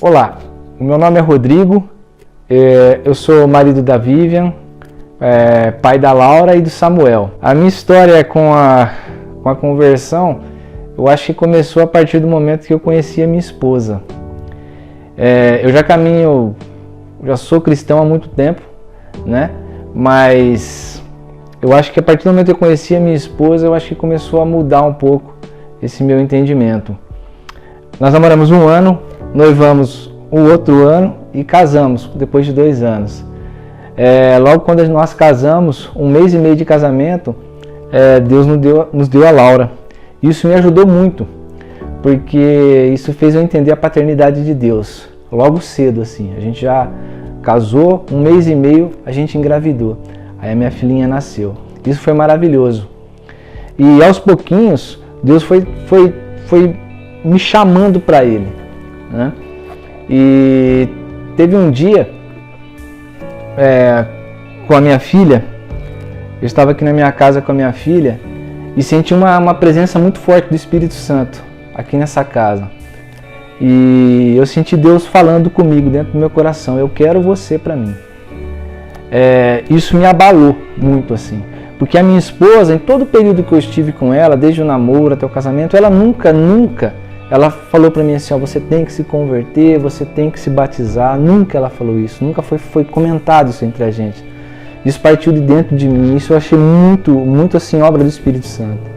Olá, o meu nome é Rodrigo, eu sou marido da Vivian, pai da Laura e do Samuel. A minha história com a conversão, eu acho que começou a partir do momento que eu conheci a minha esposa. Eu já sou cristão há muito tempo, né? Mas eu acho que a partir do momento que eu conheci a minha esposa, eu acho que começou a mudar um pouco esse meu entendimento. Nós namoramos 1 ano, noivamos o outro ano e casamos depois de 2 anos. Logo quando nós casamos, 1 mês e meio de casamento, Deus nos deu a Laura. Isso me ajudou muito, porque isso fez eu entender a paternidade de Deus. Logo cedo, assim, a gente já casou, 1 mês e meio a gente engravidou. Aí a minha filhinha nasceu. Isso foi maravilhoso. E aos pouquinhos, Deus foi me chamando para Ele, né? E teve um dia, com a minha filha, eu estava aqui na minha casa com a minha filha e senti uma presença muito forte do Espírito Santo aqui nessa casa. E eu senti Deus falando comigo dentro do meu coração: eu quero você para mim. Isso me abalou muito, assim, porque a minha esposa, em todo o período que eu estive com ela, desde o namoro até o casamento, ela nunca ela falou para mim assim: você tem que se converter, você tem que se batizar. Nunca ela falou isso, nunca foi comentado isso entre a gente. Isso partiu de dentro de mim, isso eu achei muito assim, obra do Espírito Santo.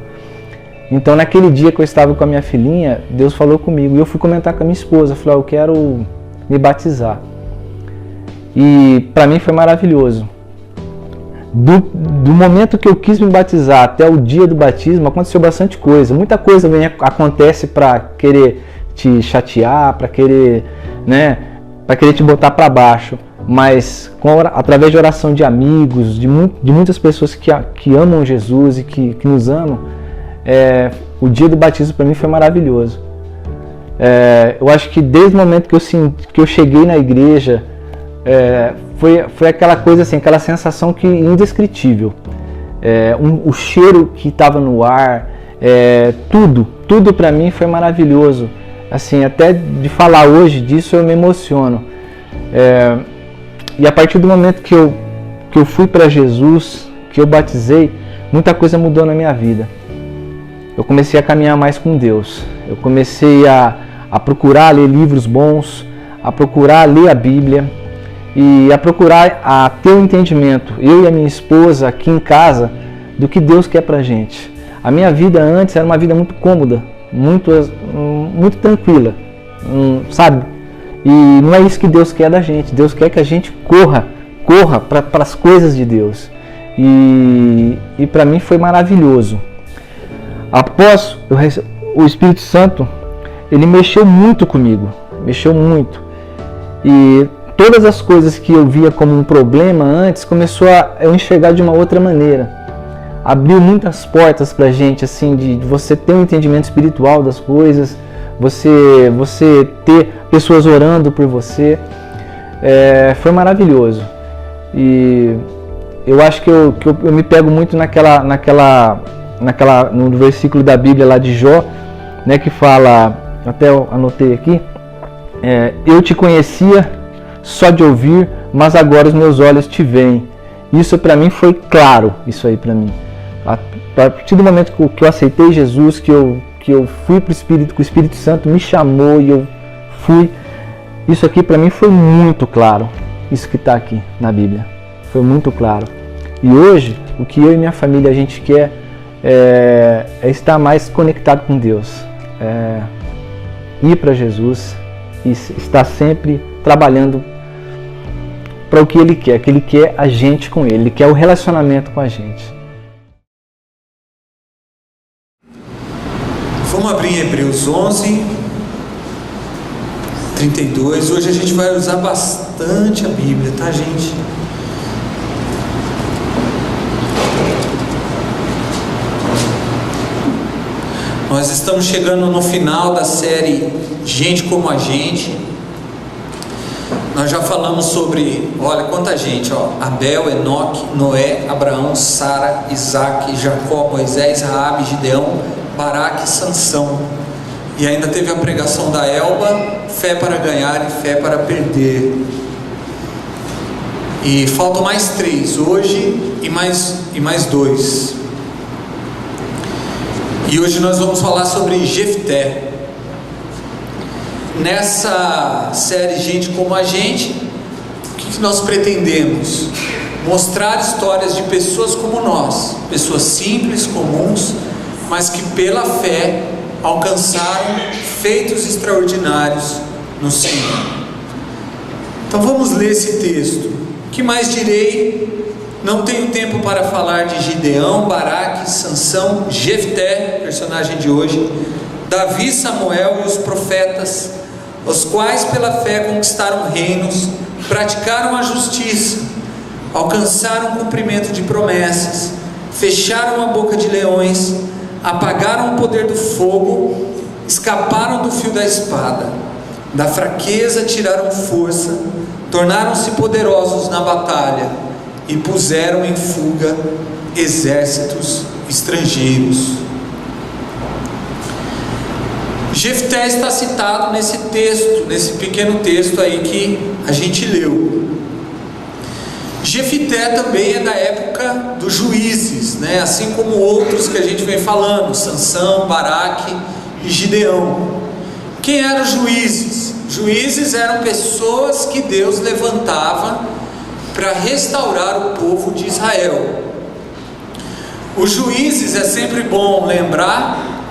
Então naquele dia que eu estava com a minha filhinha, Deus falou comigo, e eu fui comentar com a minha esposa, eu falei: eu quero me batizar. E para mim foi maravilhoso. Do momento que eu quis me batizar até o dia do batismo, aconteceu bastante coisa. Muita coisa acontece para querer te chatear, para querer, né, para querer te botar para baixo. Mas através de oração de amigos, de muitas pessoas que amam Jesus e que nos amam, o dia do batismo para mim foi maravilhoso. Eu acho que desde o momento que eu cheguei na igreja, foi aquela coisa assim, aquela sensação que indescritível. O cheiro que estava no ar, tudo para mim foi maravilhoso. Assim, até de falar hoje disso eu me emociono. E a partir do momento que eu fui para Jesus, que eu batizei, muita coisa mudou na minha vida. Eu comecei a caminhar mais com Deus. Eu comecei a procurar ler livros bons, a procurar ler a Bíblia e a procurar a ter um entendimento, eu e a minha esposa aqui em casa, do que Deus quer pra gente. A minha vida antes era uma vida muito cômoda, muito tranquila, sabe? E não é isso que Deus quer da gente. Deus quer que a gente corra para as coisas de Deus. E para mim foi maravilhoso. Após o Espírito Santo, ele mexeu muito comigo, mexeu muito. E todas as coisas que eu via como um problema antes, começou a eu enxergar de uma outra maneira. Abriu muitas portas pra gente, assim, de você ter um entendimento espiritual das coisas, você ter pessoas orando por você. Foi maravilhoso. E eu acho que eu me pego muito no versículo da Bíblia lá de Jó, né, que fala, até eu anotei aqui, eu te conhecia só de ouvir, mas agora os meus olhos te veem. Isso para mim foi claro, isso aí para mim. A partir do momento que eu aceitei Jesus, que eu fui para o Espírito, que o Espírito Santo me chamou e eu fui, isso aqui para mim foi muito claro. Isso que está aqui na Bíblia foi muito claro. E hoje, o que eu e minha família a gente quer é estar mais conectado com Deus, ir para Jesus e estar sempre trabalhando para o que Ele quer, que Ele quer a gente com Ele quer o relacionamento com a gente. Vamos abrir em Hebreus 11, 32. Hoje a gente vai usar bastante a Bíblia, tá, gente? Nós estamos chegando no final da série Gente como a Gente. Nós já falamos sobre, olha quanta gente, Abel, Enoque, Noé, Abraão, Sara, Isaac, Jacó, Moisés, Raabe, Gideão, Baraque e Sansão. E ainda teve a pregação da Elba, fé para ganhar e fé para perder. E faltam mais 3 hoje e mais 2. E hoje nós vamos falar sobre Jefté. Nessa série Gente Como a Gente, o que nós pretendemos? Mostrar histórias de pessoas como nós, pessoas simples, comuns, mas que pela fé alcançaram feitos extraordinários no Senhor. Então vamos ler esse texto. O que mais direi? Não tenho tempo para falar de Gideão, Baraque, Sansão, Jefté, personagem de hoje, Davi, Samuel e os profetas, os quais pela fé conquistaram reinos, praticaram a justiça, alcançaram o cumprimento de promessas, fecharam a boca de leões, apagaram o poder do fogo, escaparam do fio da espada, da fraqueza tiraram força, tornaram-se poderosos na batalha e puseram em fuga exércitos estrangeiros. Jefté está citado nesse texto, nesse pequeno texto aí que a gente leu. Jefté também é da época dos juízes, né? Assim como outros que a gente vem falando, Sansão, Baraque e Gideão. Quem eram os juízes? Juízes eram pessoas que Deus levantava para restaurar o povo de Israel. Os juízes, é sempre bom lembrar,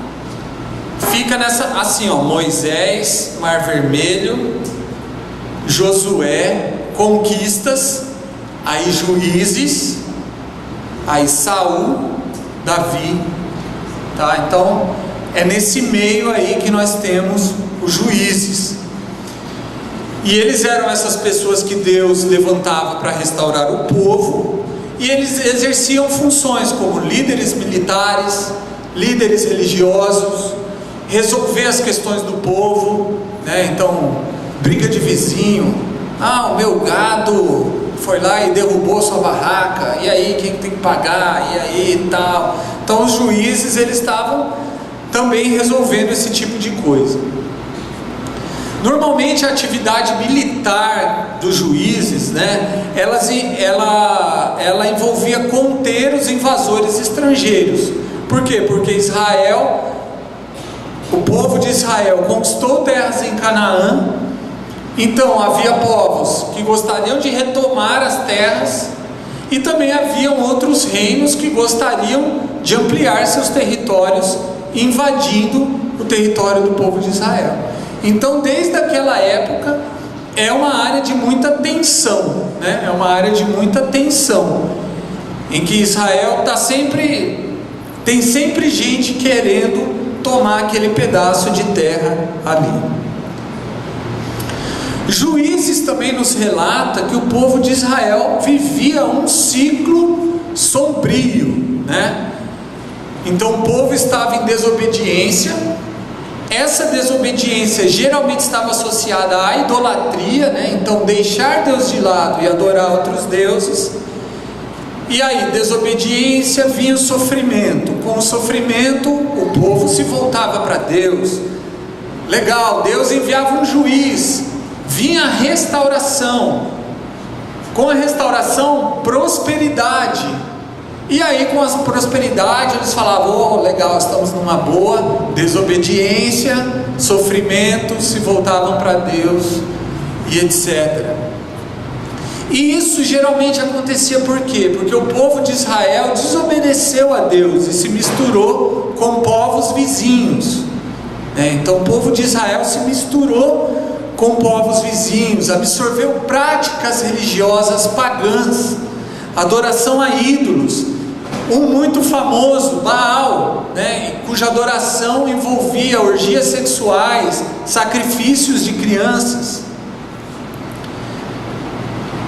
fica nessa assim, ó, Moisés, Mar Vermelho, Josué, conquistas, aí juízes, aí Saul, Davi, tá? Então é nesse meio aí que nós temos os juízes. E eles eram essas pessoas que Deus levantava para restaurar o povo, e eles exerciam funções como líderes militares, líderes religiosos, resolver as questões do povo, né? Então, briga de vizinho, o meu gado foi lá e derrubou sua barraca, e aí quem tem que pagar, e aí tal. Então os juízes, eles estavam também resolvendo esse tipo de coisa. Normalmente a atividade militar dos juízes, né, ela envolvia conter os invasores estrangeiros. Por quê? Porque Israel, o povo de Israel conquistou terras em Canaã, então havia povos que gostariam de retomar as terras, e também haviam outros reinos que gostariam de ampliar seus territórios, invadindo o território do povo de Israel. Então, desde aquela época, é uma área de muita tensão, né? É uma área de muita tensão, em que Israel tem sempre gente querendo tomar aquele pedaço de terra ali. Juízes também nos relata que o povo de Israel vivia um ciclo sombrio, né? Então o povo estava em desobediência. Essa desobediência geralmente estava associada à idolatria, né? Então deixar Deus de lado e adorar outros deuses. E aí, desobediência, vinha o sofrimento. Com o sofrimento, o povo se voltava para Deus. Legal, Deus enviava um juiz, vinha a restauração. Com a restauração, prosperidade. E aí, com a prosperidade, eles falavam: legal, estamos numa boa. Desobediência, sofrimento, se voltavam para Deus e etc. E isso geralmente acontecia por quê? Porque o povo de Israel desobedeceu a Deus e se misturou com povos vizinhos, né? Então o povo de Israel se misturou com povos vizinhos, absorveu práticas religiosas pagãs, adoração a ídolos. Um muito famoso, Baal, né? Cuja adoração envolvia orgias sexuais, sacrifícios de crianças.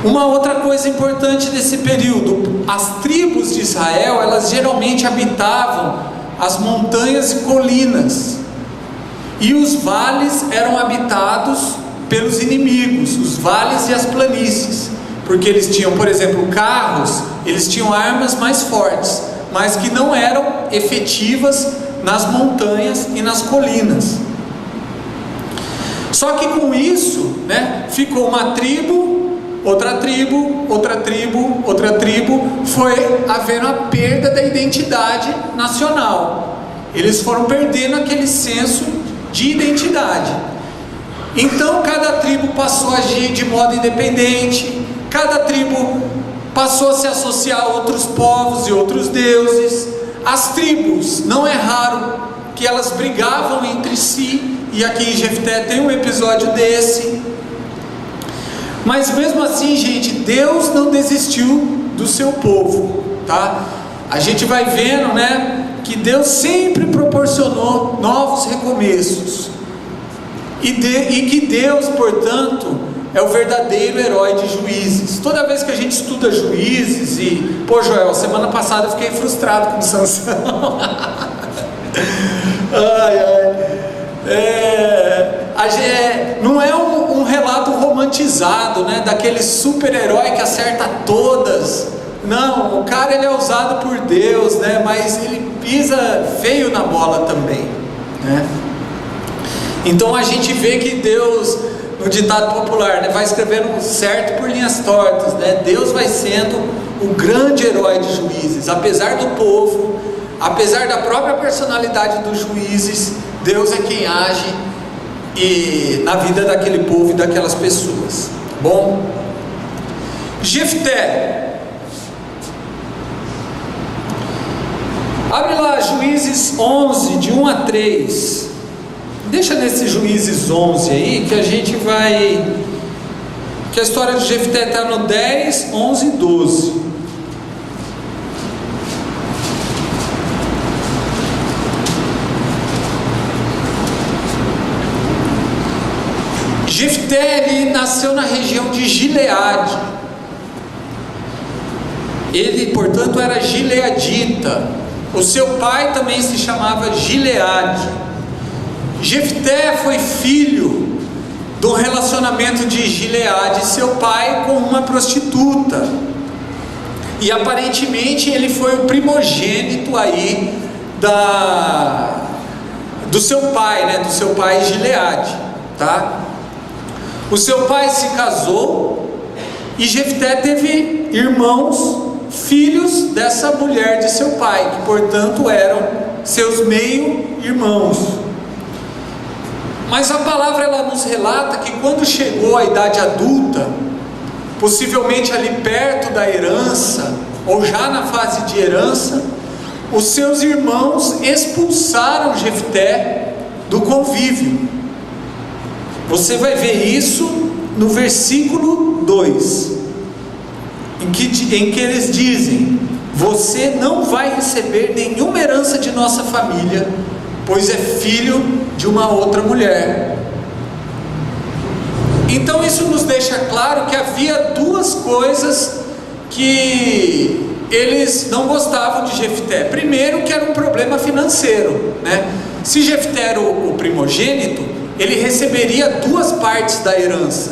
Uma outra coisa importante desse período: as tribos de Israel, elas geralmente habitavam as montanhas e colinas, e os vales eram habitados pelos inimigos, os vales e as planícies, porque eles tinham, por exemplo, carros, eles tinham armas mais fortes, mas que não eram efetivas nas montanhas e nas colinas. Só que com isso, né, ficou uma tribo, outra tribo, outra tribo, outra tribo, foi havendo a perda da identidade nacional. Eles foram perdendo aquele senso de identidade. Então cada tribo passou a agir de modo independente, cada tribo passou a se associar a outros povos e outros deuses. As tribos, não é raro que elas brigavam entre si, e aqui em Jefté tem um episódio desse. Mas mesmo assim, gente, Deus não desistiu do seu povo, tá? A gente vai vendo, né, que Deus sempre proporcionou novos recomeços, e que Deus, portanto, é o verdadeiro herói de Juízes. Toda vez que a gente estuda Juízes, e pô, Joel, semana passada eu fiquei frustrado com Sansão. Não é um relato romantizado, né, daquele super-herói que acerta todas. Não, o cara ele é usado por Deus, né, mas ele pisa feio na bola também, né? Então a gente vê que Deus, no ditado popular, né, vai escrevendo certo por linhas tortas, né? Deus vai sendo o grande herói de Juízes, apesar do povo, apesar da própria personalidade dos juízes. Deus é quem age na vida daquele povo e daquelas pessoas. Bom, Jefté, abre lá Juízes 11, de 1 a 3. Deixa nesse Juízes 11 aí, que a gente vai, que a história de Jefté está no 10, 11 e 12. Jefté, ele nasceu na região de Gileade. Ele, portanto, era gileadita. O seu pai também se chamava Gileade. Jefté foi filho do relacionamento de Gileade, seu pai, com uma prostituta. E aparentemente ele foi o primogênito aí do seu pai, né? Do seu pai Gileade, tá? O seu pai se casou e Jefté teve irmãos, filhos dessa mulher de seu pai, que portanto eram seus meio-irmãos. Mas a palavra ela nos relata que quando chegou à idade adulta, possivelmente ali perto da herança, ou já na fase de herança, os seus irmãos expulsaram Jefté do convívio. Você vai ver isso no versículo 2, em que eles dizem: você não vai receber nenhuma herança de nossa família, pois é filho de uma outra mulher. Então isso nos deixa claro que havia duas coisas que eles não gostavam de Jefté. Primeiro, que era um problema financeiro, né? Se Jefté era o primogênito, ele receberia 2 partes da herança,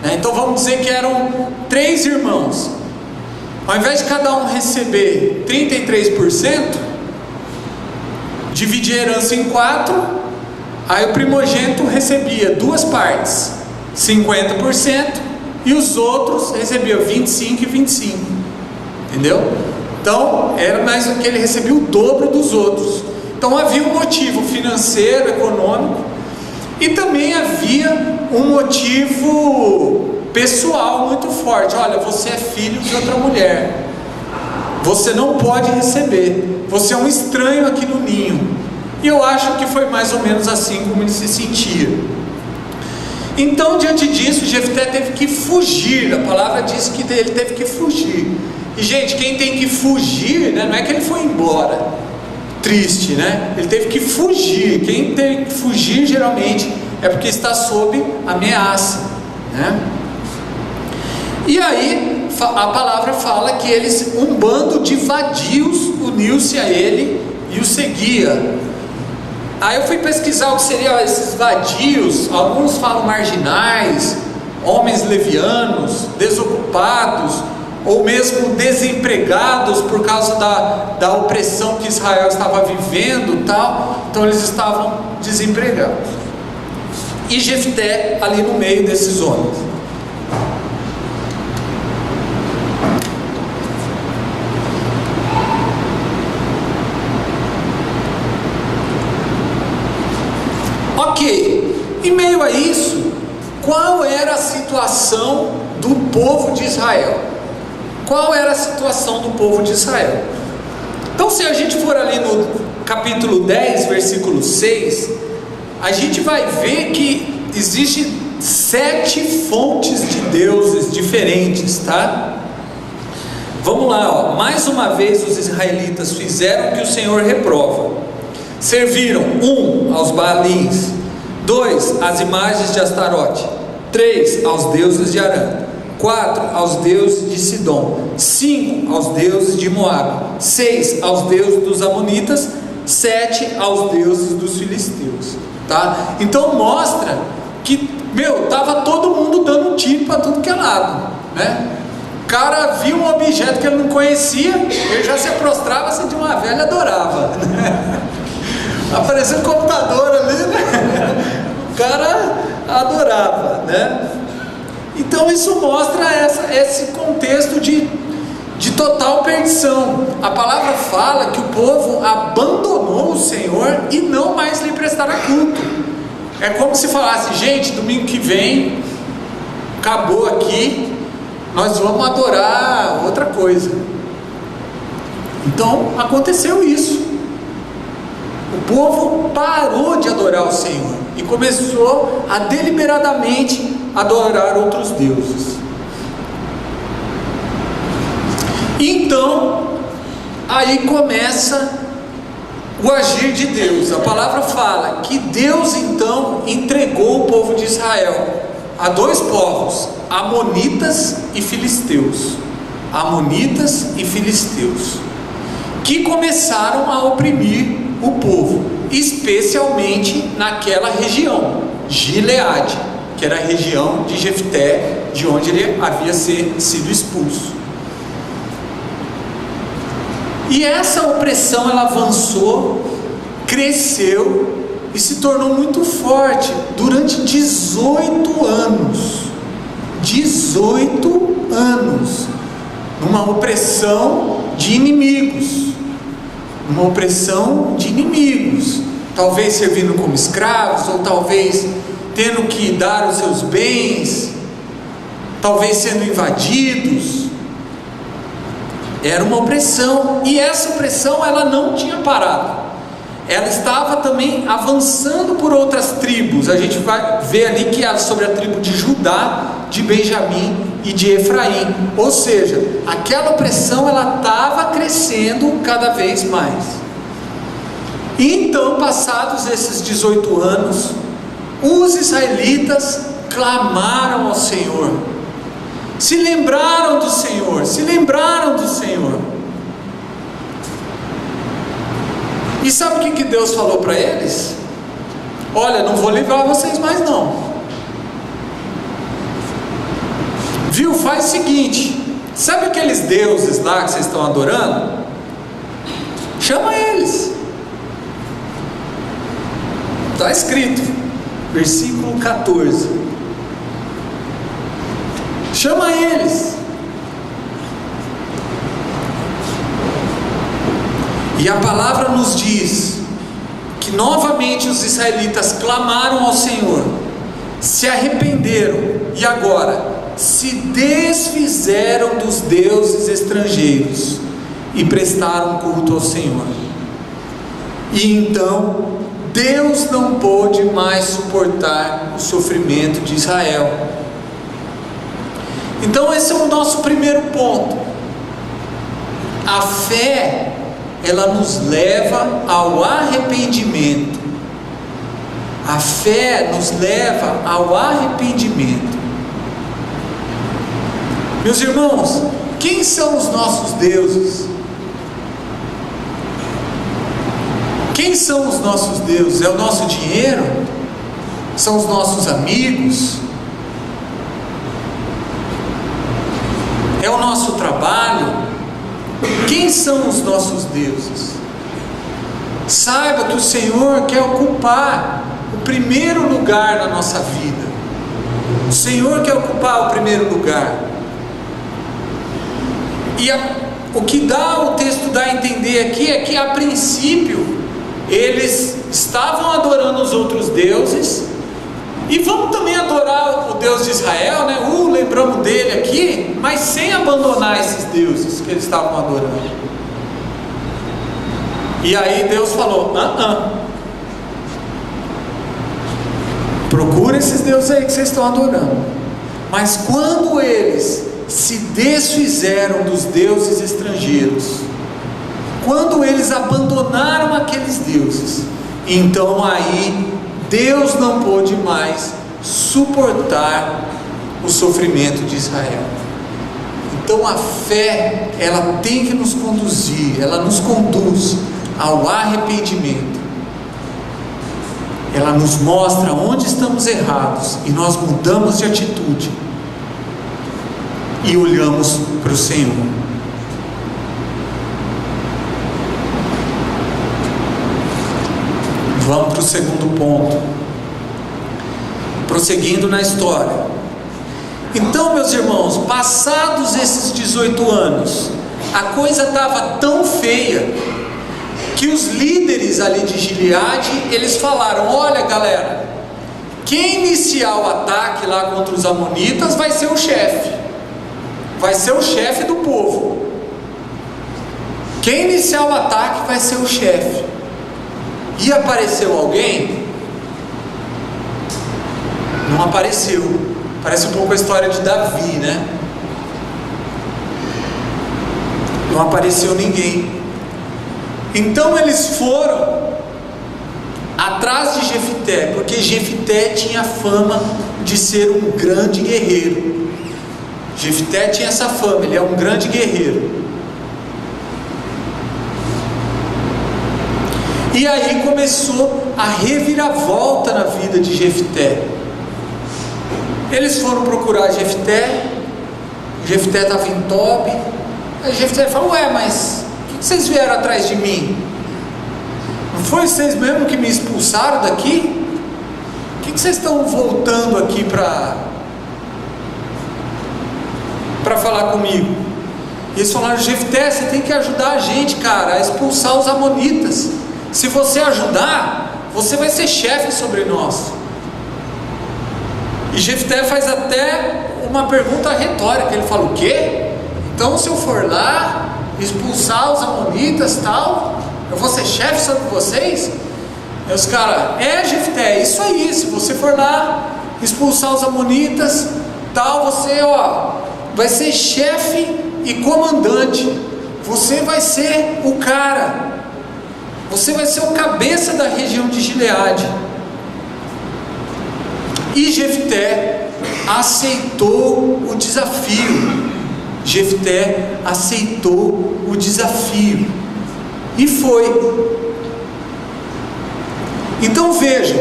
né? Então vamos dizer que eram 3 irmãos. Ao invés de cada um receber 33%, dividir a herança em 4, aí o primogênito recebia 2 partes, 50%, e os outros recebiam 25 e 25, entendeu? Então era mais que ele recebia o dobro dos outros. Então havia um motivo financeiro, econômico, e também havia um motivo pessoal muito forte. Olha, você é filho de outra mulher, você não pode receber, você é um estranho aqui no ninho. E eu acho que foi mais ou menos assim como ele se sentia. Então, diante disso, Jefté teve que fugir. A palavra diz que ele teve que fugir. E gente, quem tem que fugir, né, não é que ele foi embora triste, né? Ele teve que fugir. Quem tem que fugir geralmente é porque está sob ameaça, né? E aí a palavra fala que um bando de vadios uniu-se a ele e o seguia. Aí eu fui pesquisar o que seriam esses vadios. Alguns falam marginais, homens levianos, desocupados, ou mesmo desempregados por causa da opressão que Israel estava vivendo, tal. Então eles estavam desempregados. e Jefté ali no meio desses homens. Ok, em meio a isso, qual era a situação do povo de Israel? Qual era a situação do povo de Israel? Então, se a gente for ali no capítulo 10, versículo 6, a gente vai ver que existem 7 fontes de deuses diferentes, tá? Vamos lá, ó. Mais uma vez os israelitas fizeram o que o Senhor reprova. Serviram 1 aos Baalins, 2 às imagens de Astarote, 3 aos deuses de Arã, 4 aos deuses de Sidom, 5 aos deuses de Moabe, 6 aos deuses dos Amonitas, 7 aos deuses dos filisteus, tá? Então mostra que, tava todo mundo dando um tiro para tudo que é lado, né? O cara viu um objeto que ele não conhecia, ele já se prostrava, se de uma velha adorava, né? Apareceu um computador ali, né? O cara adorava, né? Então isso mostra esse contexto de total perdição. A palavra fala que o povo abandonou o Senhor e não mais lhe prestará culto. É como se falasse: gente, domingo que vem acabou aqui, nós vamos adorar outra coisa. Então aconteceu isso. O povo parou de adorar o Senhor e começou a deliberadamente adorar outros deuses. Então, aí começa o agir de Deus. A palavra fala que Deus então entregou o povo de Israel a 2 povos, amonitas e filisteus. Amonitas e filisteus, que começaram a oprimir o povo, especialmente naquela região, Gileade, que era a região de Jefté, de onde ele havia sido expulso. E essa opressão ela avançou, cresceu e se tornou muito forte durante 18 anos. 18 anos, numa opressão de inimigos. Uma opressão de inimigos, talvez servindo como escravos, ou talvez tendo que dar os seus bens, talvez sendo invadidos. Era uma opressão, e essa opressão ela não tinha parado, ela estava também avançando por outras tribos. A gente vai ver ali que é sobre a tribo de Judá, de Benjamim e de Efraim, ou seja, aquela opressão ela estava crescendo cada vez mais. E então, passados esses 18 anos, os israelitas clamaram ao Senhor, se lembraram do Senhor, se lembraram do Senhor. E sabe o que Deus falou para eles? Olha, não vou livrar vocês mais não. Viu? Faz o seguinte, sabe aqueles deuses lá que vocês estão adorando? Chama eles. Está escrito, versículo 14. Chama eles. E a palavra nos diz que novamente os israelitas clamaram ao Senhor, se arrependeram e agora se desfizeram dos deuses estrangeiros e prestaram culto ao Senhor. E então Deus não pôde mais suportar o sofrimento de Israel. Então esse é o nosso primeiro ponto. A fé, ela nos leva ao arrependimento. A fé nos leva ao arrependimento. Meus irmãos, quem são os nossos deuses? Quem são os nossos deuses? É o nosso dinheiro? São os nossos amigos? É o nosso trabalho? Quem são os nossos deuses? Saiba que o Senhor quer ocupar o primeiro lugar na nossa vida. O Senhor quer ocupar o primeiro lugar. E o que o texto dá a entender aqui é que, a princípio, eles estavam adorando os outros deuses, e vamos também adorar o Deus de Israel, né? Lembramos dele aqui, mas sem abandonar esses deuses que eles estavam adorando. E aí Deus falou: procura esses deuses aí que vocês estão adorando. Mas quando eles se desfizeram dos deuses estrangeiros, quando eles abandonaram aqueles deuses, então aí Deus não pôde mais suportar o sofrimento de Israel. Então a fé, ela tem que nos conduzir, ela nos conduz ao arrependimento. Ela nos mostra onde estamos errados e nós mudamos de atitude e olhamos para o Senhor. Vamos para o segundo ponto, prosseguindo na história. Então, meus irmãos, passados esses 18 anos, a coisa estava tão feia que os líderes ali de Gileade, eles falaram: olha galera, quem iniciar o ataque lá contra os amonitas vai ser o chefe, do povo. Quem iniciar o ataque vai ser o chefe. E apareceu alguém? Não apareceu. Parece um pouco a história de Davi, né? Não apareceu ninguém. Então eles foram atrás de Jefité, porque Jefité tinha fama de ser um grande guerreiro. Jefité tinha essa fama, ele é um grande guerreiro. E aí começou a reviravolta na vida de Jefité. Eles foram procurar Jefité estava em Tobi. Aí Jefité falou: ué, mas por que vocês vieram atrás de mim? Não foi vocês mesmo que me expulsaram daqui? Por que vocês estão voltando aqui para falar comigo? E eles falaram: Jefté, você tem que ajudar a gente, cara, a expulsar os amonitas. Se você ajudar, você vai ser chefe sobre nós. E Jefté faz até uma pergunta retórica. Ele fala: o quê? Então se eu for lá expulsar os amonitas, tal, eu vou ser chefe sobre vocês? E os caras: Jefté, é isso aí. Se você for lá expulsar os amonitas, tal, você vai ser chefe e comandante. Você vai ser o cara. Você vai ser o cabeça da região de Gileade. E Jefté aceitou o desafio. Jefté aceitou o desafio e foi. Então vejam,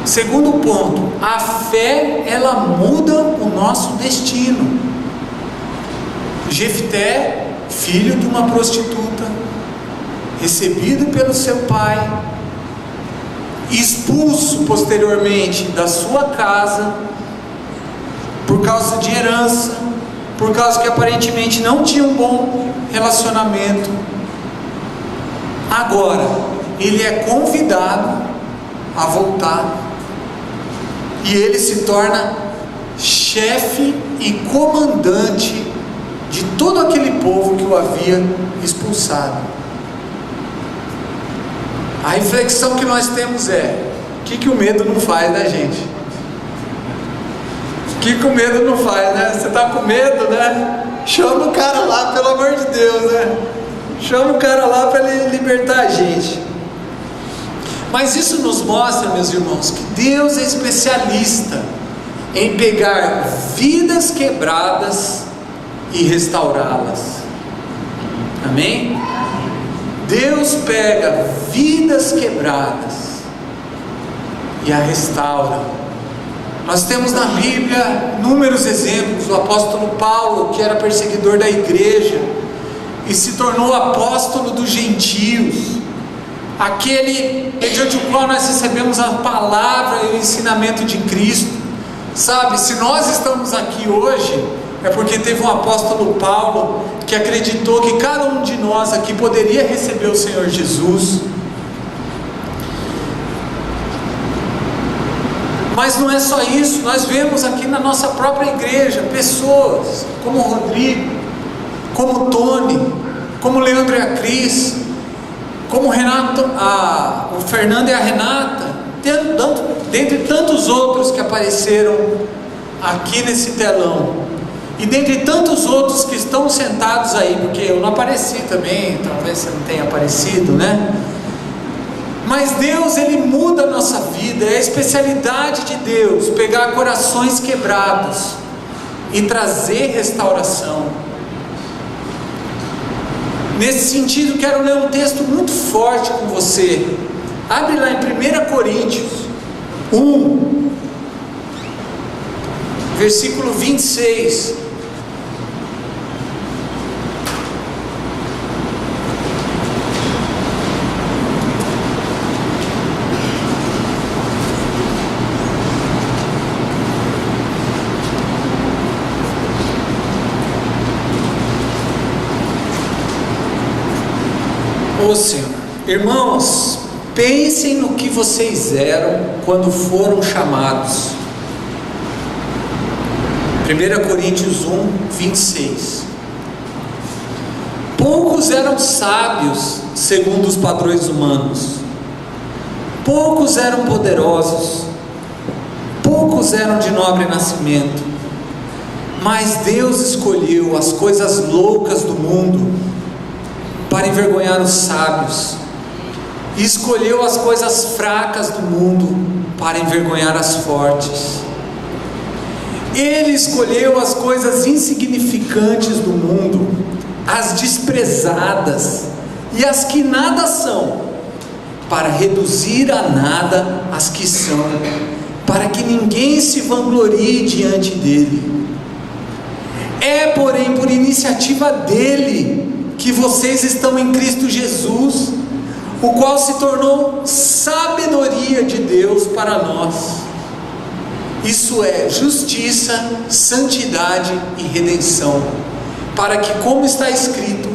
segundo ponto, a fé, ela muda o nosso destino. Jefté, filho de uma prostituta, recebido pelo seu pai, expulso posteriormente da sua casa por causa de herança, por causa que aparentemente não tinha um bom relacionamento. Agora ele é convidado a voltar e ele se torna chefe e comandante de todo aquele povo que o havia expulsado. A reflexão que nós temos é: o que o medo não faz, né, gente? O que o medo não faz, né? Você está com medo, né? Chama o cara lá, pelo amor de Deus, né? Chama o cara lá para ele libertar a gente. Mas isso nos mostra, meus irmãos, que Deus é especialista em pegar vidas quebradas e restaurá-las. Amém? Deus pega vidas quebradas e a restaura. Nós temos na Bíblia inúmeros exemplos. O apóstolo Paulo, que era perseguidor da igreja e se tornou apóstolo dos gentios, aquele mediante o qual nós recebemos a palavra e o ensinamento de Cristo. Sabe, se nós estamos aqui hoje, é porque teve um apóstolo Paulo que acreditou que cada um de nós aqui poderia receber o Senhor Jesus. Mas não é só isso, nós vemos aqui na nossa própria igreja pessoas como o Rodrigo, como o Tony, como o Leandro e a Cris, como o Renato, o Fernando e a Renata, dentre tantos outros que apareceram aqui nesse telão, e dentre tantos outros que estão sentados aí, porque eu não apareci também, talvez você não tenha aparecido, né? Mas Deus, Ele muda a nossa vida, é a especialidade de Deus, pegar corações quebrados e trazer restauração. Nesse sentido, quero ler um texto muito forte com você. Abre lá em 1 Coríntios 1, versículo 26. Ô Senhor, irmãos, pensem no que vocês eram quando foram chamados. 1 Coríntios 1, 26. Poucos eram sábios segundo os padrões humanos, poucos eram poderosos, poucos eram de nobre nascimento, mas Deus escolheu as coisas loucas do mundo para envergonhar os sábios, e escolheu as coisas fracas do mundo para envergonhar as fortes. Ele escolheu as coisas insignificantes do mundo, as desprezadas e as que nada são, para reduzir a nada as que são, para que ninguém se vanglorie diante dele. É, porém, por iniciativa dele que vocês estão em Cristo Jesus, o qual se tornou sabedoria de Deus para nós. Isso é justiça, santidade e redenção, para que, como está escrito,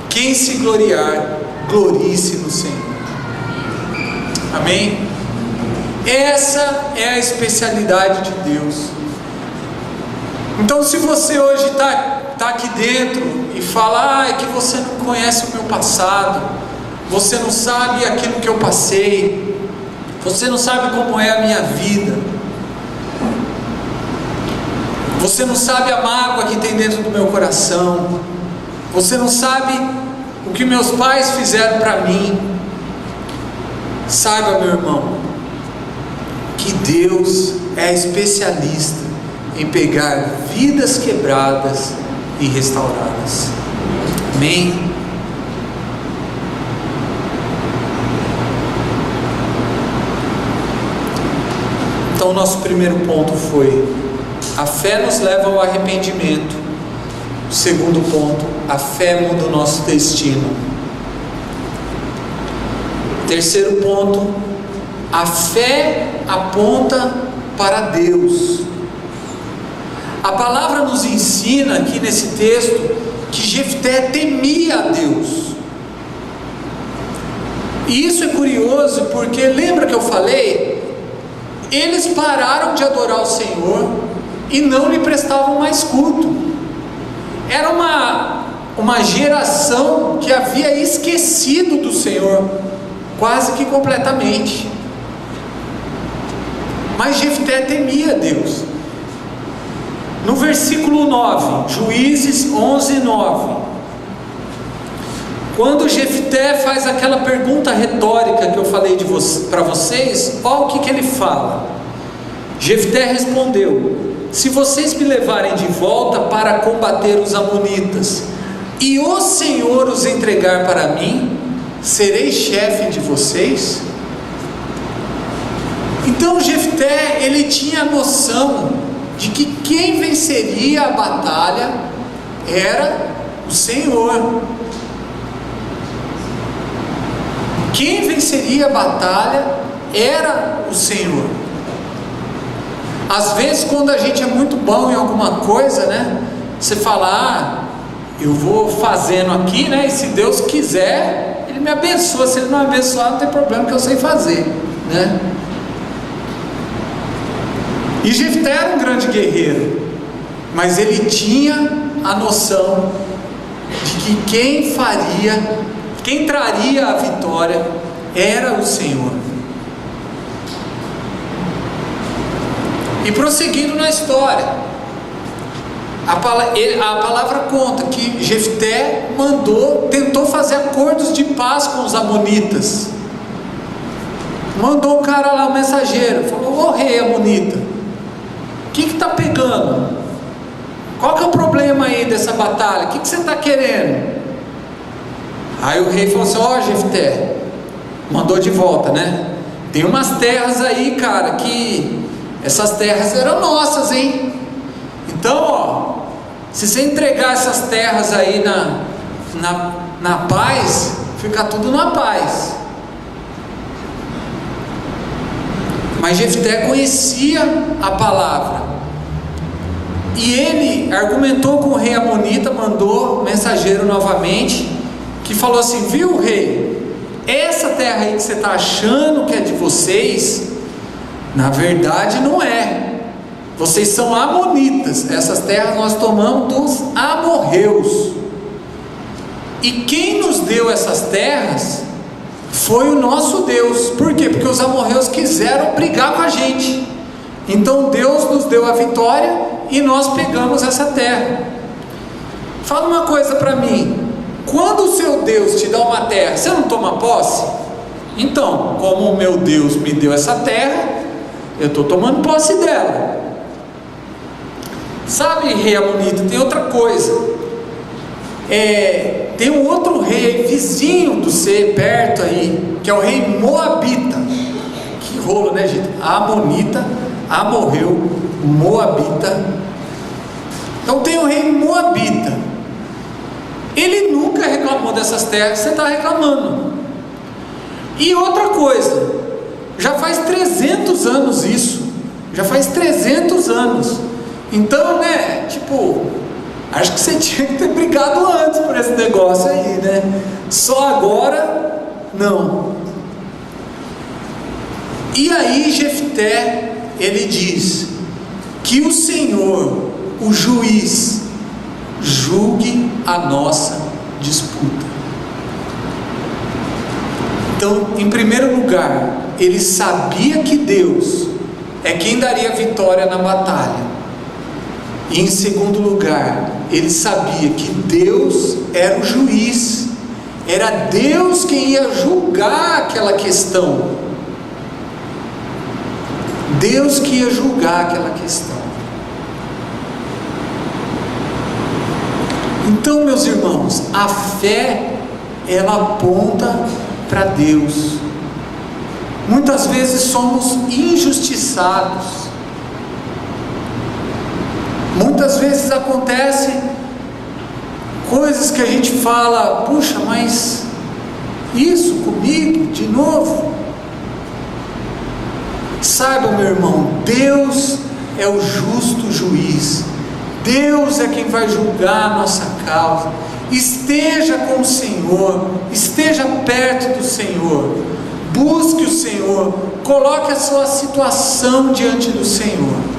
quem se gloriar, glorie-se no Senhor. Amém? Essa é a especialidade de Deus. Então, se você hoje está aqui dentro e fala, é que você não conhece o meu passado, você não sabe aquilo que eu passei, você não sabe como é a minha vida, você não sabe a mágoa que tem dentro do meu coração, você não sabe o que meus pais fizeram para mim. Saiba, meu irmão, que Deus é especialista em pegar vidas quebradas e restauradas. Amém? Então o nosso primeiro ponto foi: a fé nos leva ao arrependimento. O segundo ponto: a fé muda o nosso destino. Terceiro ponto: a fé aponta para Deus. A palavra nos ensina aqui nesse texto que Jefté temia a Deus. E isso é curioso porque lembra que eu falei? Eles pararam de adorar o Senhor e não lhe prestavam mais culto. Era uma geração que havia esquecido do Senhor quase que completamente. Mas Jefté temia a Deus. No versículo 9, Juízes 11, 9, quando Jefté faz aquela pergunta retórica que eu falei para vocês, olha o que ele fala. Jefté respondeu: se vocês me levarem de volta para combater os amonitas, e o Senhor os entregar para mim, serei chefe de vocês? Então Jefté, ele tinha a noção de que quem venceria a batalha era o Senhor. quem venceria a batalha era o Senhor. Às vezes, quando a gente é muito bom em alguma coisa, né, você fala, eu vou fazendo aqui, né, e se Deus quiser, Ele me abençoa. Se Ele não abençoar, não tem problema, que eu sei fazer, né? E Jefté era um grande guerreiro, mas ele tinha a noção de que quem traria a vitória era o Senhor. E prosseguindo na história, a palavra conta que Jefté tentou fazer acordos de paz com os amonitas. Mandou um cara lá, um mensageiro, falou: ô rei amonita, o que está pegando? Qual que é o problema aí dessa batalha? O que você está querendo? Aí o rei falou assim: ó, Jefté, mandou de volta, né? Tem umas terras aí, cara, que essas terras eram nossas, hein? Então, ó, se você entregar essas terras aí na paz, fica tudo na paz. Mas Jefté conhecia a palavra, e ele argumentou com o rei amonita, mandou mensageiro novamente, que falou assim: viu, rei, essa terra aí que você está achando que é de vocês, na verdade não é. Vocês são amonitas. Essas terras nós tomamos dos amorreus, e quem nos deu essas terras foi o nosso Deus. Por quê? Porque os amorreus quiseram brigar com a gente. Então Deus nos deu a vitória e nós pegamos essa terra. Fala uma coisa para mim: quando o seu Deus te dá uma terra, você não toma posse? Então, como o meu Deus me deu essa terra, eu estou tomando posse dela. Sabe, rei amonita, tem outra coisa. Tem um outro rei vizinho do você, perto aí, que é o rei moabita. Que rolo, né, gente? Amonita, amorreu, moabita. Então tem o rei moabita. Ele nunca reclamou dessas terras que você está reclamando. E outra coisa, já faz 300 anos isso. Já faz 300 anos. Então, né, tipo, acho que você tinha que ter brigado antes por esse negócio aí, né? Só agora, não. E aí Jefté, ele diz que o Senhor, o juiz, julgue a nossa disputa. Então, em primeiro lugar, ele sabia que Deus é quem daria vitória na batalha. E em segundo lugar, ele sabia que Deus era o juiz, era Deus quem ia julgar aquela questão. Deus que ia julgar aquela questão. Então, meus irmãos, a fé, ela aponta para Deus. Muitas vezes somos injustiçados. Muitas vezes acontecem coisas que a gente fala: puxa, mas isso comigo de novo? Saiba, meu irmão, Deus é o justo juiz. Deus é quem vai julgar a nossa causa. Esteja com o Senhor, esteja perto do Senhor, busque o Senhor, coloque a sua situação diante do Senhor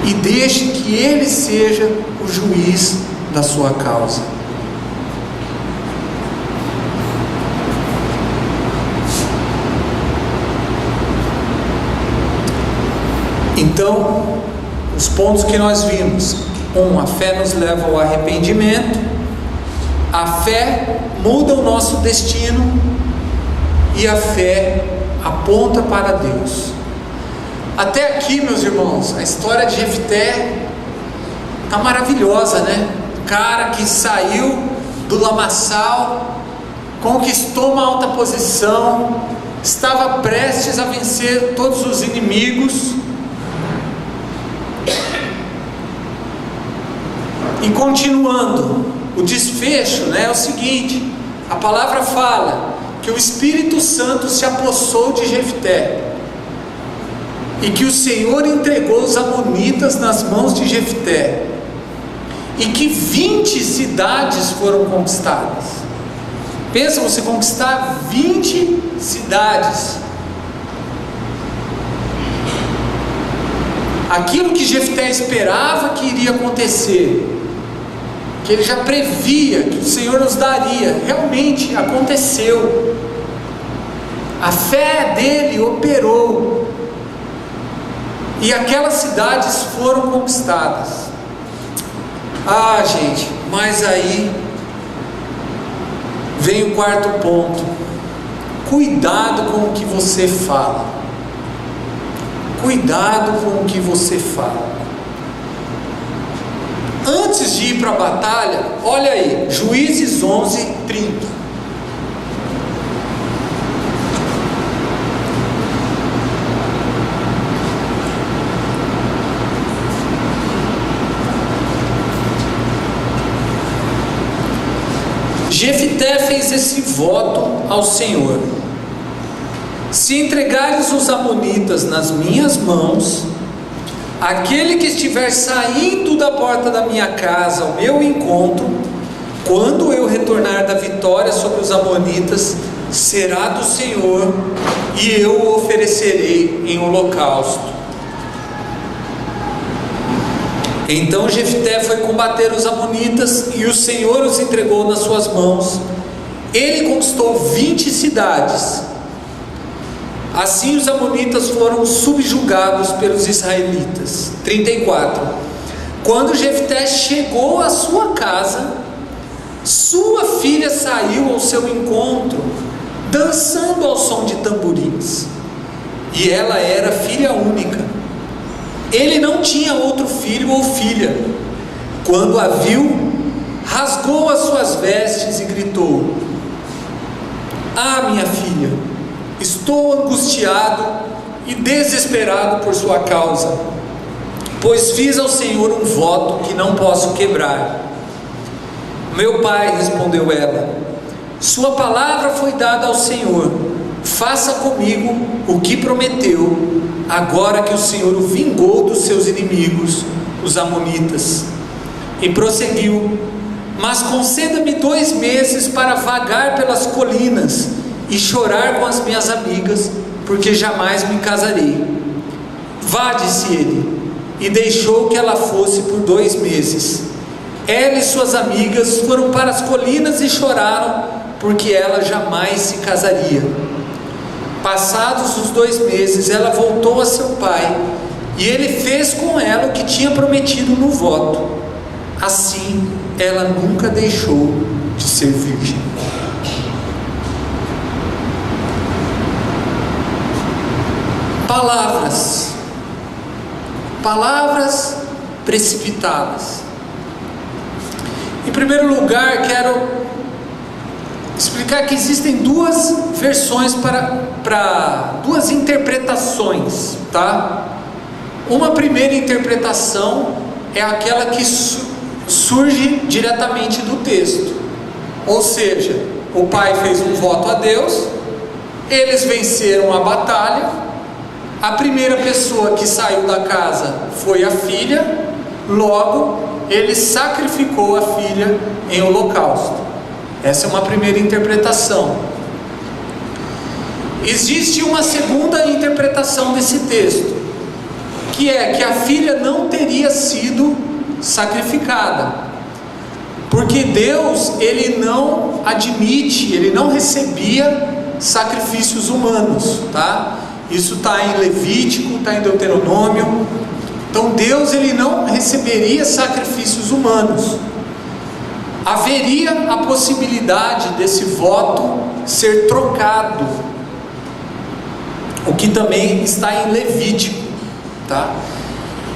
e deixe que Ele seja o juiz da sua causa. Então, os pontos que nós vimos: a fé nos leva ao arrependimento, a fé muda o nosso destino, e a fé aponta para Deus. Até aqui, meus irmãos, a história de Jefté está maravilhosa, né? O cara que saiu do lamaçal, conquistou uma alta posição, estava prestes a vencer todos os inimigos. E continuando, o desfecho, né, é o seguinte: a palavra fala que o Espírito Santo se apossou de Jefté e que o Senhor entregou os amonitas nas mãos de Jefté e que 20 cidades foram conquistadas. Pensa você conquistar 20 cidades. Aquilo que Jefté esperava que iria acontecer, que ele já previa que o Senhor nos daria, realmente aconteceu. A fé dele operou e aquelas cidades foram conquistadas. Ah, gente, mas aí vem o quarto ponto: cuidado com o que você fala. Cuidado com o que você fala. Antes de ir para a batalha, olha aí, Juízes 11:30. Jefté fez esse voto ao Senhor: se entregares os amonitas nas minhas mãos, aquele que estiver saindo da porta da minha casa ao meu encontro, quando eu retornar da vitória sobre os amonitas, será do Senhor, e eu o oferecerei em holocausto. Então Jefté foi combater os amonitas, e o Senhor os entregou nas suas mãos. Ele conquistou 20 cidades. Assim os amonitas foram subjugados pelos israelitas. 34. Quando Jefté chegou à sua casa, sua filha saiu ao seu encontro, dançando ao som de tamborins. E ela era filha única. Ele não tinha outro filho ou filha. Quando a viu, rasgou as suas vestes e gritou: ah, minha filha, estou angustiado e desesperado por sua causa, pois fiz ao Senhor um voto que não posso quebrar. Meu pai, respondeu ela, sua palavra foi dada ao Senhor, faça comigo o que prometeu, agora que o Senhor o vingou dos seus inimigos, os amonitas. E prosseguiu: mas conceda-me 2 meses para vagar pelas colinas e chorar com as minhas amigas, porque jamais me casarei. Vá, disse ele, e deixou que ela fosse por 2 meses. Ela e suas amigas foram para as colinas e choraram, porque ela jamais se casaria. Passados os 2 meses, ela voltou a seu pai, e ele fez com ela o que tinha prometido no voto. Assim, ela nunca deixou de ser virgem. Palavras precipitadas. Em primeiro lugar, quero explicar que existem 2 versões para 2 interpretações, tá? Uma primeira interpretação é aquela que surge diretamente do texto, ou seja, o pai fez um voto a Deus, eles venceram a batalha, a primeira pessoa que saiu da casa foi a filha, logo ele sacrificou a filha em holocausto. Essa é uma primeira interpretação. Existe uma segunda interpretação desse texto, que é que a filha não teria sido sacrificada, porque Deus, ele não admite, ele não recebia sacrifícios humanos, tá? Isso está em Levítico, está em Deuteronômio. Então Deus, ele não receberia sacrifícios humanos. Haveria a possibilidade desse voto ser trocado, o que também está em Levítico, tá?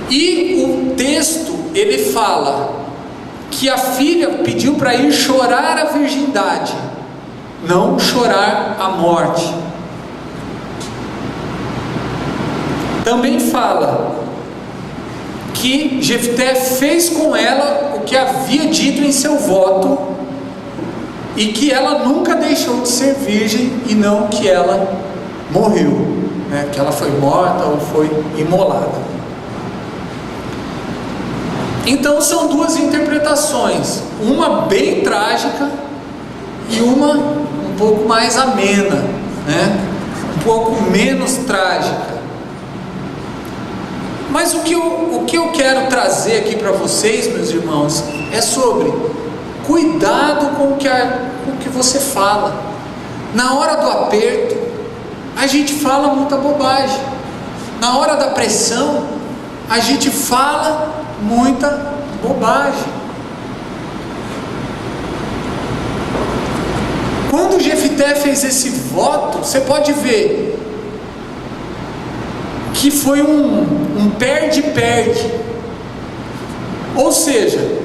E o texto, ele fala que a filha pediu para ir chorar a virgindade, não chorar a morte. Também fala que Jefté fez com ela o que havia dito em seu voto, e que ela nunca deixou de ser virgem, e não que ela morreu, né? Que ela foi morta ou foi imolada. Então são duas interpretações, uma bem trágica e uma um pouco mais amena, né? Um pouco menos trágica. Mas o que eu quero trazer aqui para vocês, meus irmãos, é sobre cuidado com o que você fala. Na hora do aperto, a gente fala muita bobagem. Na hora da pressão, a gente fala muita bobagem. Quando Jefté fez esse voto, você pode ver que foi um perde-perde. Ou seja,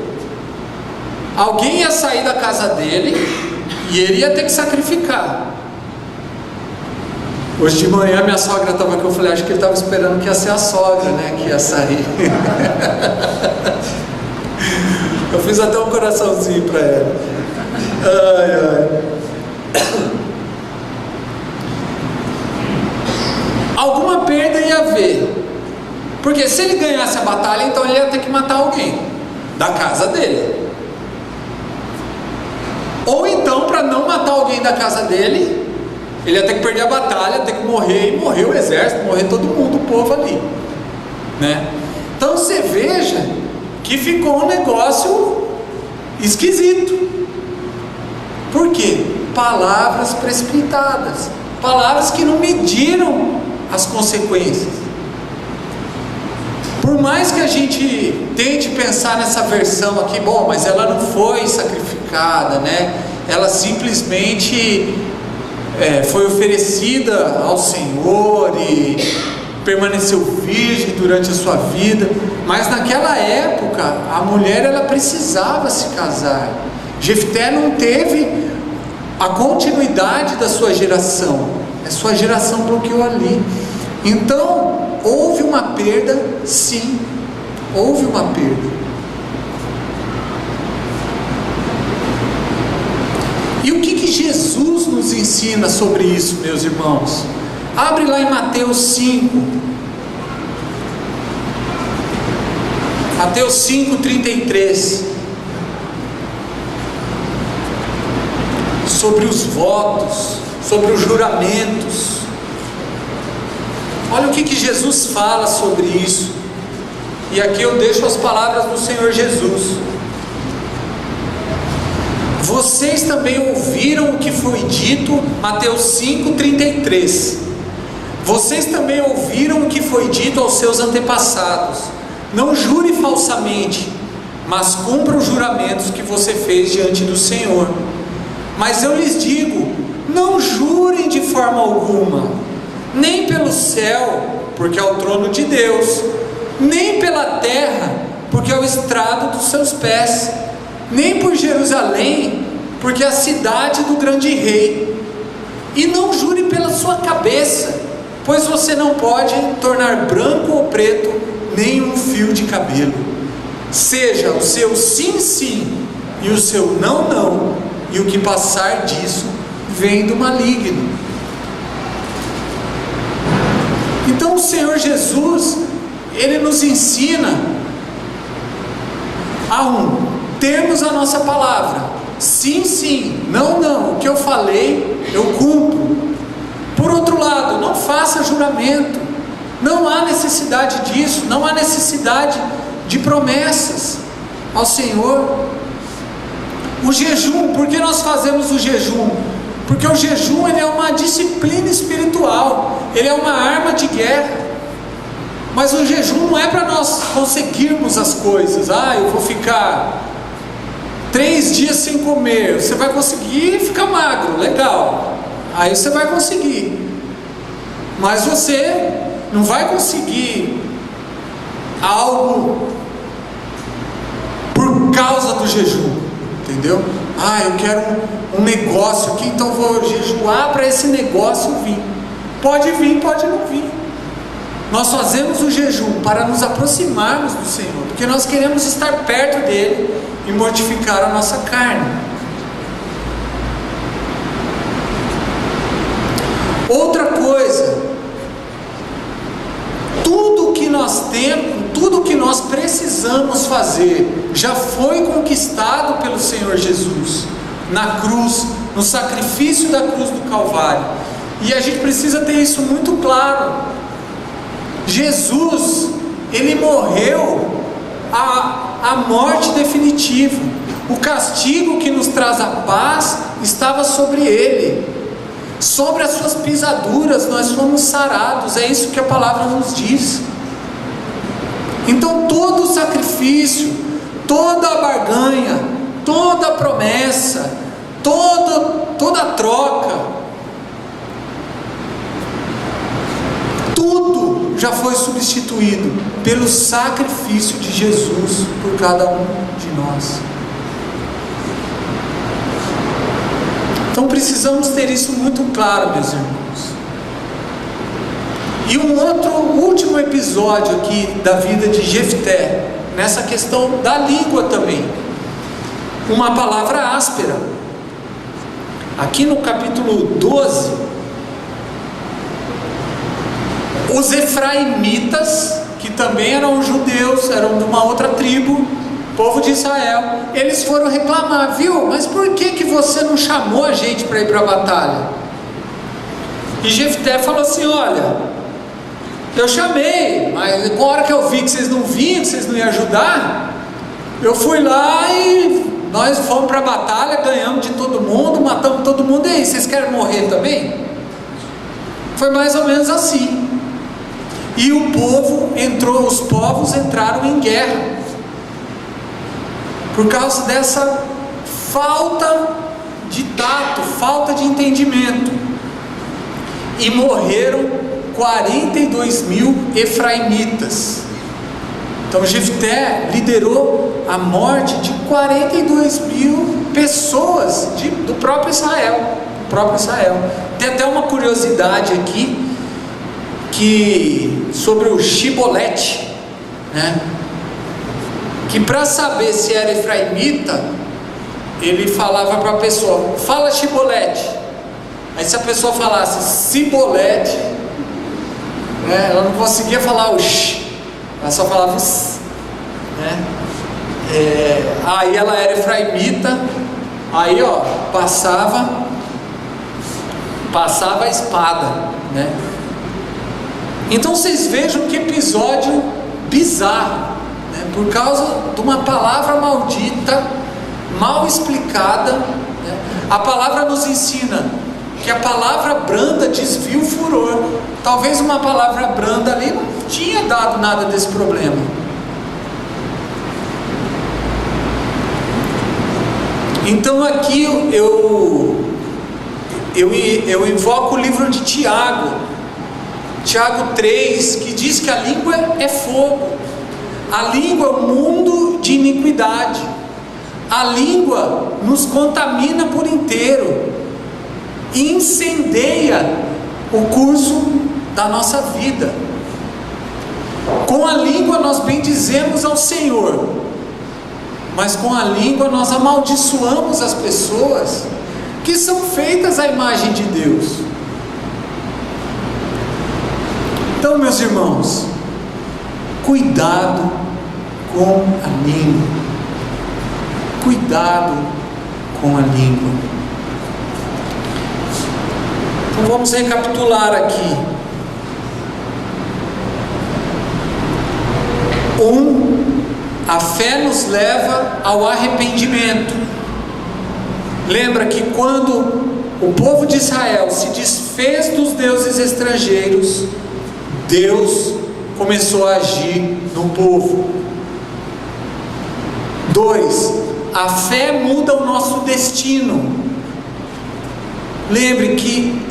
alguém ia sair da casa dele e ele ia ter que sacrificar. Hoje de manhã minha sogra estava aqui, eu falei, acho que ele estava esperando que ia ser a sogra, né, que ia sair. Eu fiz até um coraçãozinho para ela. Ai, ai. Alguma perda ia haver, porque se ele ganhasse a batalha, então ele ia ter que matar alguém da casa dele. Ou então, para não matar alguém da casa dele, ele ia ter que perder a batalha, ter que morrer, e morrer o exército, morrer todo mundo, o povo ali, né? Então você veja que ficou um negócio esquisito. Por quê? Palavras precipitadas, palavras que não mediram as consequências. Por mais que a gente tente pensar nessa versão aqui, bom, mas ela não foi sacrificada, né? Ela simplesmente foi oferecida ao Senhor e permaneceu virgem durante a sua vida. Mas naquela época a mulher, ela precisava se casar. Jefté não teve a continuidade da sua geração, a sua geração bloqueou ali. Então houve uma perda, sim, houve uma perda. E o que Jesus nos ensina sobre isso, meus irmãos? Abre lá em Mateus 5. Mateus 5:33. Sobre os votos, sobre os juramentos. Olha o que Jesus fala sobre isso. E aqui eu deixo as palavras do Senhor Jesus. Vocês também ouviram o que foi dito, Mateus 5:33. Vocês também ouviram o que foi dito aos seus antepassados: não jure falsamente, mas cumpra os juramentos que você fez diante do Senhor. Mas eu lhes digo, não jurem de forma alguma, nem pelo céu, porque é o trono de Deus, nem pela terra, porque é o estrado dos seus pés, nem por Jerusalém, porque é a cidade do grande rei. E não jure pela sua cabeça, pois você não pode tornar branco ou preto nem um fio de cabelo. Seja o seu sim, sim, e o seu não, não, e o que passar disso vem do maligno. Então o Senhor Jesus, Ele nos ensina a termos a nossa palavra, sim, sim, não, não, o que eu falei, eu cumpro. Por outro lado, não faça juramento, não há necessidade disso, não há necessidade de promessas ao Senhor. O jejum, por que nós fazemos o jejum? Porque o jejum, ele é uma disciplina espiritual, ele é uma arma de guerra. Mas o jejum não é para nós conseguirmos as coisas. Eu vou ficar 3 dias sem comer. Você vai conseguir ficar magro, legal, aí você vai conseguir. Mas você não vai conseguir algo por causa do jejum. Entendeu? Eu quero um negócio aqui, então vou jejuar para esse negócio vir. Pode vir, pode não vir. Nós fazemos o jejum para nos aproximarmos do Senhor, porque nós queremos estar perto dele e mortificar a nossa carne. na cruz, no sacrifício da cruz do Calvário. E a gente precisa ter isso muito claro. Jesus, ele morreu a morte definitiva. O castigo que nos traz a paz estava sobre ele. Sobre as suas pisaduras nós fomos sarados. É isso que a palavra nos diz. Então todo o sacrifício, toda a barganha, toda a promessa, toda a troca, tudo já foi substituído pelo sacrifício de Jesus por cada um de nós. Então precisamos ter isso muito claro, meus irmãos. E último episódio aqui da vida de Jefté, nessa questão da língua também. Uma palavra áspera. Aqui no capítulo 12, os efraimitas, que também eram judeus, eram de uma outra tribo, povo de Israel, eles foram reclamar, viu? Mas por que você não chamou a gente para ir para a batalha? E Jefté falou assim: olha, eu chamei, mas na hora que eu vi que vocês não vinham, que vocês não iam ajudar, eu fui lá e nós fomos para a batalha, ganhamos de todo mundo, matamos todo mundo, e aí, vocês querem morrer também? Foi mais ou menos assim. E os povos entraram em guerra, por causa dessa falta de tato, falta de entendimento, e morreram 42.000 efraimitas. Então Jefté liderou a morte de 42.000 pessoas do próprio Israel. Tem até uma curiosidade aqui sobre o Shibolete, né? Que para saber se era efraimita, ele falava para a pessoa: fala Shibolete. Aí se a pessoa falasse Sibolete, né, ela não conseguia falar o sh, ela só falava s, né? Aí ela era efraimita. Aí passava a espada, né? Então vocês vejam que episódio bizarro, né? Por causa de uma palavra maldita, mal explicada, né? A palavra nos ensina que a palavra branda desvia o furor. Talvez uma palavra branda ali não tinha dado nada desse problema. Então aqui eu invoco o livro de Tiago 3, que diz que a língua é fogo. A língua é um mundo de iniquidade. A língua nos contamina por inteiro, incendeia o curso da nossa vida. Com a língua nós bendizemos ao Senhor, mas com a língua nós amaldiçoamos as pessoas que são feitas à imagem de Deus. Então, meus irmãos, cuidado com a língua. Cuidado com a língua. Então vamos recapitular aqui. 1. A fé nos leva ao arrependimento. Lembra que quando o povo de Israel se desfez dos deuses estrangeiros, Deus começou a agir no povo. 2. A fé muda o nosso destino. Lembre que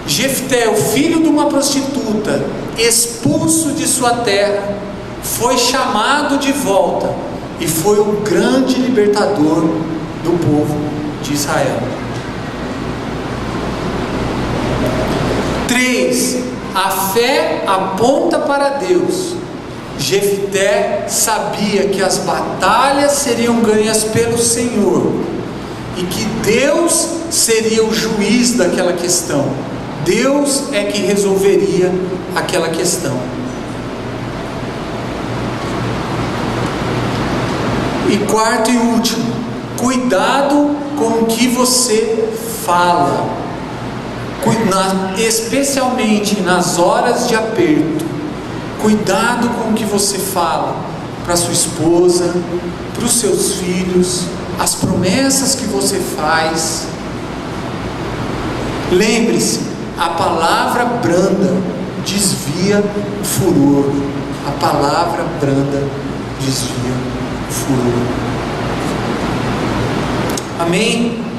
Jefté, o filho de uma prostituta, expulso de sua terra, foi chamado de volta e foi o grande libertador do povo de Israel. 3. A fé aponta para Deus. Jefté sabia que as batalhas seriam ganhas pelo Senhor e que Deus seria o juiz daquela questão. Deus é que resolveria aquela questão. E 4 e último, cuidado com o que você fala, especialmente nas horas de aperto. Cuidado com o que você fala para sua esposa, para os seus filhos, as promessas que você faz. Lembre-se, a palavra branda desvia o furor. A palavra branda desvia o furor. Amém?